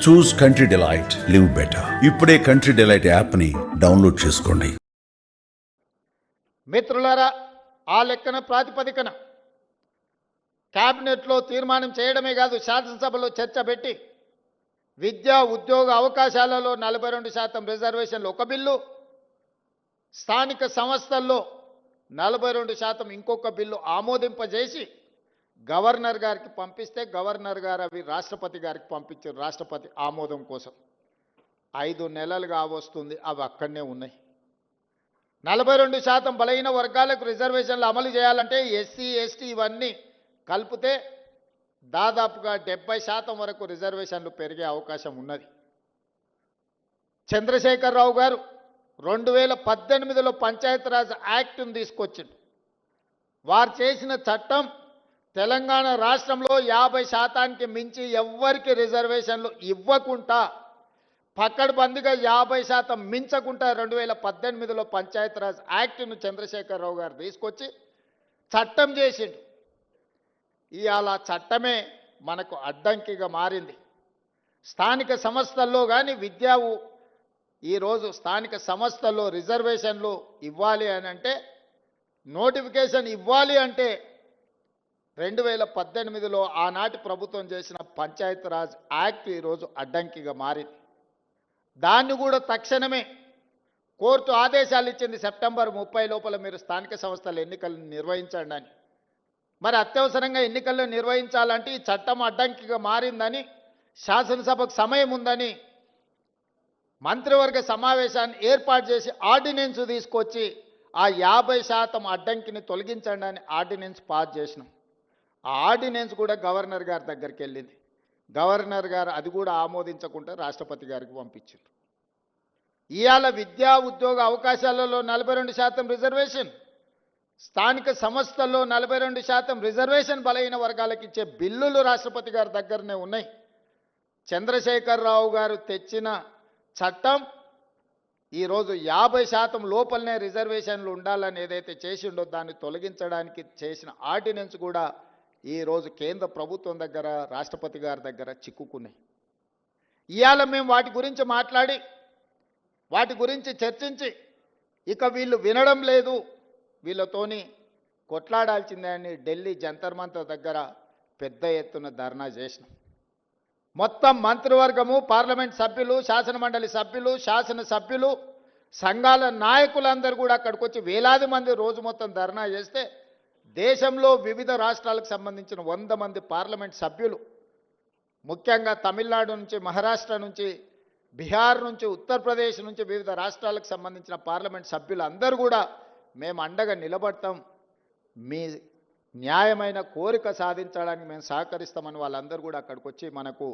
చూస్ country delight, live better. ఇప్పుడే country delight యాప్ని download చేసుకోండి. మిత్రులారా, ఆ లెక్కన ప్రాతిపదికన క్యాబినెట్లో తీర్మానం చేయడమే కాదు, శాసనసభలో చర్చ పెట్టి విద్యా ఉద్యోగ అవకాశాలలో 42% రిజర్వేషన్లు ఒక బిల్లు, స్థానిక సంస్థల్లో 42% ఇంకొక బిల్లు ఆమోదింపజేసి గవర్నర్ గారికి పంపిస్తే గవర్నర్ గారు అవి రాష్ట్రపతి గారికి పంపించారు రాష్ట్రపతి ఆమోదం కోసం. 5 నెలలుగా వస్తుంది, అవి అక్కడనే ఉన్నాయి. 42% బలహీన వర్గాలకు రిజర్వేషన్లు అమలు చేయాలంటే ఎస్సీ ఎస్టీ ఇవన్నీ కలిపితే దాదాపుగా 70% వరకు రిజర్వేషన్లు పెరిగే అవకాశం ఉన్నది. చంద్రశేఖరరావు గారు 2018లో పంచాయతీరాజ్ యాక్ట్ను తీసుకొచ్చిండు. వారు చేసిన చట్టం తెలంగాణ రాష్ట్రంలో 50%కి మించి ఎవ్వరికి రిజర్వేషన్లు ఇవ్వకుండా పక్కడబందిగా 50% మించకుండా 2018లో పంచాయతీరాజ్ యాక్ట్ను చంద్రశేఖరరావు గారు తీసుకొచ్చి చట్టం చేసిండు. ఇవాళ చట్టమే మనకు అడ్డంకిగా మారింది. స్థానిక సంస్థల్లో కానీ ఈరోజు స్థానిక సంస్థల్లో రిజర్వేషన్లు ఇవ్వాలి అని అంటే, నోటిఫికేషన్ ఇవ్వాలి అంటే 2018లో ఆనాటి ప్రభుత్వం చేసిన పంచాయతీరాజ్ యాక్ట్ ఈరోజు అడ్డంకిగా మారింది. దాన్ని కూడా తక్షణమే కోర్టు ఆదేశాలు ఇచ్చింది, సెప్టెంబర్ 30 లోపల మీరు స్థానిక సంస్థల ఎన్నికలను నిర్వహించండి అని. మరి అత్యవసరంగా ఎన్నికల్లో నిర్వహించాలంటే ఈ చట్టం అడ్డంకిగా మారిందని, శాసనసభకు సమయం ఉందని మంత్రివర్గ సమావేశాన్ని ఏర్పాటు చేసి ఆర్డినెన్స్ తీసుకొచ్చి ఆ 50% అడ్డంకిని తొలగించండి అని ఆర్డినెన్స్ పాస్ చేసినాం. ఆ ఆర్డినెన్స్ కూడా గవర్నర్ గారి దగ్గరికి వెళ్ళింది. గవర్నర్ గారు అది కూడా ఆమోదించకుండా రాష్ట్రపతి గారికి పంపించారు. ఇవాళ విద్యా ఉద్యోగ అవకాశాలలో 42% రిజర్వేషన్, స్థానిక సంస్థల్లో 42% రిజర్వేషన్ బలహీన వర్గాలకు ఇచ్చే బిల్లులు రాష్ట్రపతి గారి దగ్గరనే ఉన్నాయి. చంద్రశేఖరరావు గారు తెచ్చిన చట్టం ఈరోజు 50% లోపలనే రిజర్వేషన్లు ఉండాలని ఏదైతే చేసిండో దాన్ని తొలగించడానికి చేసిన ఆర్డినెన్స్ కూడా ఈరోజు కేంద్ర ప్రభుత్వం దగ్గర, రాష్ట్రపతి గారి దగ్గర చిక్కుకున్నాయి. ఇవాళ మేము వాటి గురించి మాట్లాడి, వాటి గురించి చర్చించి, ఇక వీళ్ళు వినడం లేదు, వీళ్ళతోని కొట్లాడాల్సిందే అని ఢిల్లీ జంతర్ మంతర్ దగ్గర పెద్ద ఎత్తున ధర్నా చేసినాం. మొత్తం మంత్రివర్గము, పార్లమెంట్ సభ్యులు, శాసనమండలి సభ్యులు, శాసనసభ్యులు, సంఘాల నాయకులందరూ కూడా అక్కడికి వచ్చి వేలాది మంది రోజు మొత్తం ధర్నా చేస్తే, దేశంలో వివిధ రాష్ట్రాలకు సంబంధించిన 100 మంది పార్లమెంట్ సభ్యులు, ముఖ్యంగా తమిళనాడు నుంచి, మహారాష్ట్ర నుంచి, బీహార్ నుంచి, ఉత్తరప్రదేశ్ నుంచి వివిధ రాష్ట్రాలకు సంబంధించిన పార్లమెంట్ సభ్యులు అందరూ కూడా మేము అండగా నిలబడతాం, మీ న్యాయమైన కోరిక సాధించడానికి మేము సహకరిస్తామని వాళ్ళందరూ కూడా అక్కడికి వచ్చి మనకు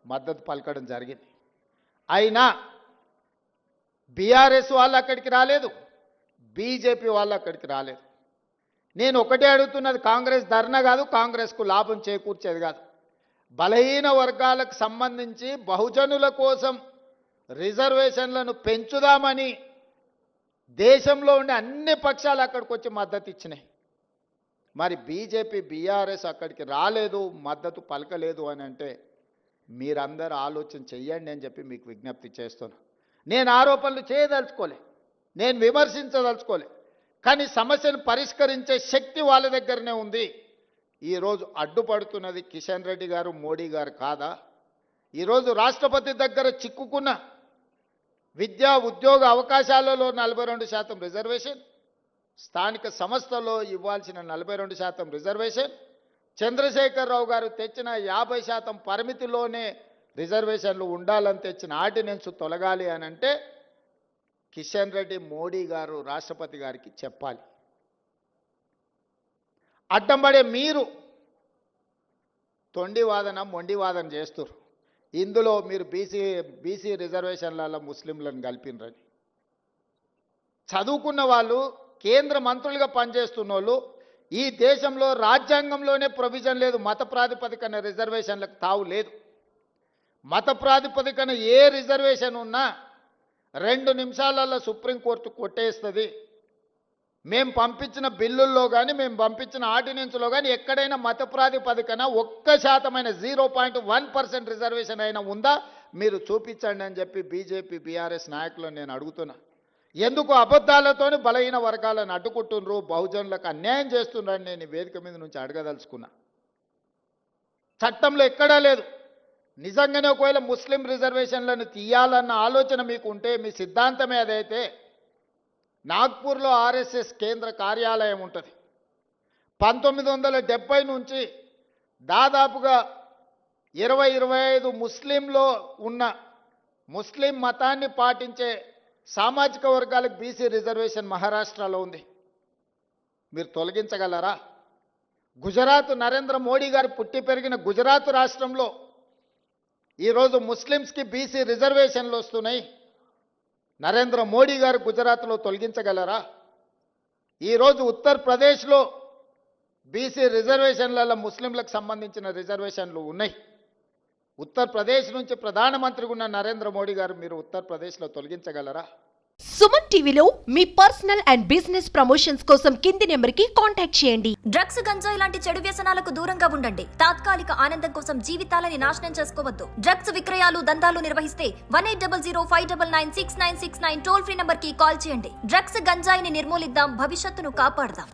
మద్దతు పలకడం జరిగింది. అయినా బీఆర్ఎస్ వాళ్ళు అక్కడికి రాలేదు, బీజేపీ వాళ్ళు అక్కడికి రాలేదు. నేను ఒకటే అడుగుతున్నది, కాంగ్రెస్ ధర్నా కాదు, కాంగ్రెస్కు లాభం చేకూర్చేది కాదు. బలహీన వర్గాలకు సంబంధించి బహుజనుల కోసం రిజర్వేషన్లను పెంచుదామని దేశంలో ఉండే అన్ని పక్షాలు అక్కడికి వచ్చి మద్దతు ఇచ్చినాయి. మరి బీజేపీ, బీఆర్ఎస్ అక్కడికి రాలేదు, మద్దతు పలకలేదు అని అంటే మీరందరూ ఆలోచన చెయ్యండి అని చెప్పి మీకు విజ్ఞప్తి చేస్తున్నా. నేను ఆరోపణలు చేయదలుచుకోలే, నేను విమర్శించదలుచుకోలే, కానీ సమస్యను పరిష్కరించే శక్తి వాళ్ళ దగ్గరనే ఉంది. ఈరోజు అడ్డుపడుతున్నది కిషన్ రెడ్డి గారు, మోడీ గారు కాదా? ఈరోజు రాష్ట్రపతి దగ్గర చిక్కుకున్న విద్యా ఉద్యోగ అవకాశాలలో 42% రిజర్వేషన్, స్థానిక సంస్థల్లో ఇవ్వాల్సిన 42% రిజర్వేషన్, చంద్రశేఖరరావు గారు తెచ్చిన 50% పరిమితిలోనే రిజర్వేషన్లు ఉండాలని తెచ్చిన ఆర్డినెన్స్ తొలగాలి అని అంటే కిషన్ రెడ్డి, మోడీ గారు రాష్ట్రపతి గారికి చెప్పాలి. అడ్డంపడే మీరు తొండివాదన, మొండివాదన చేస్తున్నారు. ఇందులో మీరు బీసీ రిజర్వేషన్లలో ముస్లింలను కలిపినరని, చదువుకున్న వాళ్ళు, కేంద్ర మంత్రులుగా పనిచేస్తున్న వాళ్ళు, ఈ దేశంలో రాజ్యాంగంలోనే ప్రొవిజన్ లేదు, మత ప్రాతిపదికన రిజర్వేషన్లకు తావు లేదు. మత ప్రాతిపదికన ఏ రిజర్వేషన్ ఉన్నా 2 నిమిషాలలో సుప్రీంకోర్టు కొట్టేస్తుంది. మేము పంపించిన బిల్లుల్లో కానీ, మేము పంపించిన ఆర్డినెన్స్లో కానీ ఎక్కడైనా మత ప్రాతిపదికన 1% 0.1% రిజర్వేషన్ అయినా ఉందా, మీరు చూపించండి అని చెప్పి బీజేపీ బీఆర్ఎస్ నాయకులను నేను అడుగుతున్నా. ఎందుకు అబద్ధాలతోని బలహీన వర్గాలను అడ్డుకుంటున్నారు, బహుజనులకు అన్యాయం చేస్తున్నారని నేను ఈ వేదిక మీద నుంచి అడగదలుచుకున్నా. చట్టంలో ఎక్కడా లేదు. నిజంగానే ఒకవేళ ముస్లిం రిజర్వేషన్లను తీయాలన్న ఆలోచన మీకు ఉంటే, మీ సిద్ధాంతమే అదైతే, నాగ్పూర్లో ఆర్ఎస్ఎస్ కేంద్ర కార్యాలయం ఉంటుంది. 1970 నుంచి దాదాపుగా 20-25 ముస్లింలో ఉన్న ముస్లిం మతాన్ని పాటించే సామాజిక వర్గాలకు బీసీ రిజర్వేషన్ మహారాష్ట్రలో ఉంది. మీరు తొలగించగలరా? గుజరాత్, నరేంద్ర మోడీ గారు పుట్టి పెరిగిన గుజరాత్ రాష్ట్రంలో ఈరోజు ముస్లిమ్స్కి బీసీ రిజర్వేషన్లు వస్తున్నాయి. నరేంద్ర మోడీ గారు గుజరాత్లో తొలగించగలరా? ఈరోజు ఉత్తరప్రదేశ్లో బీసీ రిజర్వేషన్లలో ముస్లింలకు సంబంధించిన రిజర్వేషన్లు ఉన్నాయి. ఉత్తరప్రదేశ్ నుంచి ప్రధానమంత్రిగా ఉన్న నరేంద్ర మోడీ గారు మీరు ఉత్తరప్రదేశ్లో తొలగించగలరా? సుమన్ టీవీలో మీ పర్సనల్ అండ్ బిజినెస్ ప్రమోషన్స్ కోసం కింది నెంబర్కి కాంటాక్ట్ చేయండి. డ్రగ్స్, గంజాయి లాంటి చెడు వ్యసనాలకు దూరంగా ఉండండి. తాత్కాలిక ఆనందం కోసం జీవితాలని నాశనం చేసుకోవద్దు. డ్రగ్స్ విక్రయాలు, దందాలు నిర్వహిస్తే 1800-599-6969 టోల్ ఫ్రీ నంబర్ కి కాల్ చేయండి. డ్రగ్స్, గంజాయిని నిర్మూలిద్దాం, భవిష్యత్తును కాపాడదాం.